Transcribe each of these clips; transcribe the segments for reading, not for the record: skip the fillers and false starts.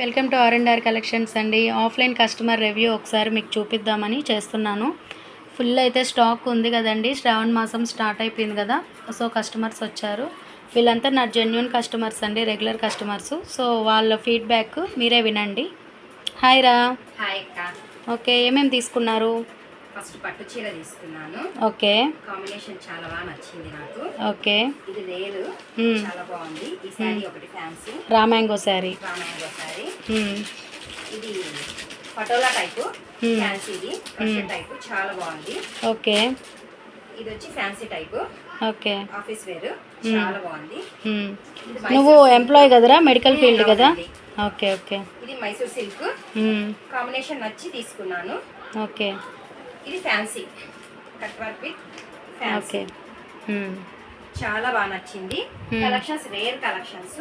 Welcome to R&R collections అండి. Offline customer review ఒకసారి మీకు చూపిద్దామని చేస్తున్నాను. ఫుల్ అయితే స్టాక్ ఉంది కదండి. శ్రావణ మాసం స్టార్ట్ అయిపోయింది కదా, సో కస్టమర్స్ వచ్చారు. వీళ్ళంతా నా జెన్యూన్ కస్టమర్స్ అండి, రెగ్యులర్ కస్టమర్స్. సో వాళ్ళ ఫీడ్బ్యాక్ మీరే వినండి. హాయ్ రా. హాయ్ అక్క. ఓకే, ఏమేమి తీసుకున్నారు? ఫస్ట్ పట్టు చీర తీసుకున్నాను. ఓకే, కాంబినేషన్ చాలా బాగా నచ్చింది నాకు. ఓకే, ఇది రేరు, చాలా బాగుంది. ఈ శారీ ఒకటి ఫ్యాన్సీ రామాంగో శారీ. రామాంగో శారీ. ఇది పటోలా టైపు ఫ్యాన్సీ, ఇది క్రషర్ టైపు, చాలా బాగుంది. ఓకే, ఇది వచ్చి fancy type. Okay, office wear, చాలా బాగుంది. నువ్వు ఎంప్లాయ్ కదరా, మెడికల్ ఫీల్డ్ కదా? Okay, okay. ఇది మైసూర్ సిల్క్ కాంబినేషన్ నచ్చి తీసుకున్నాను. ఓకే, ఇది fancy cut work with fancy. చాలా బాగా నచ్చింది. కలెక్షన్స్ రేర్ కలెక్షన్స్,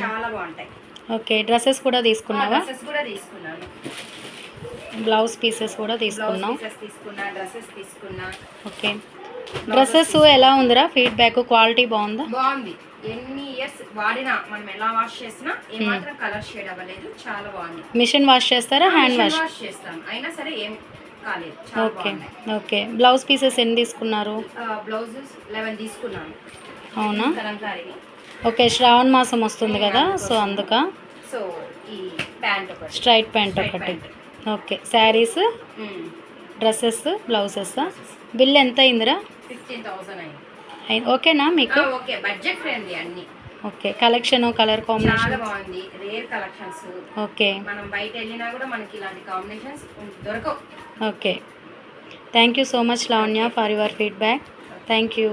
చాలా బాగుంటాయి. ఓకే, డ్రెస్సెస్ కూడా తీసుకున్నావా? డ్రెస్సెస్ కూడా తీసుకున్నాను. బ్లౌజ్ పీసెస్ కూడా తీసుకున్నాం. తీసుకున్నా, డ్రెస్సెస్ తీసుకున్నా. ఓకే, డ్రెస్సెస్ ఎలా ఉందిరా? ఫీడ్బ్యాక్ క్వాలిటీ బాగుందా? బాగుంది. ఎన్ని ఇయర్స్ వాడినా, మనం ఎలా వాష్ చేసినా ఏమాత్రం కలర్ షేడ్ అవ్వలేదు. చాలా బాగుంది. మిషన్ వాష్ చేస్తారా, హ్యాండ్ వాష్? చేస్తాను, అయినా సరే ఏం కాలేదు. Okay, okay. బ్లౌజ్ పీసెస్ ఎన్ని తీసుకున్నారు? బ్లౌజెస్ 11 తీసుకున్నాను. అవునా? కలంకారీ. ఓకే, శ్రావణ మాసం వస్తుంది కదా, సో అందుక. సో ఈ ప్యాంట్ ఒకటి, స్ట్రైట్ ప్యాంట్ ఒకటి. Okay, saris, dresses, blouses. Bill ఎంత అయిందిరా? 15,000 అయింది. ఓకేనా మీకు? ఓకే, బడ్జెట్ ఫ్రెండ్లీ అన్ని. ఓకే, కలెక్షన్, కలర్ కాంబినేషన్ చాలా బాగుంది. Rare collections. ఓకే, మనం బయట వెళ్ళినా కూడా మనకి ఇలాంటి కాంబినేషన్స్ దొరకవు. Okay, thank you so much Lavanya for your feedback. Thank you.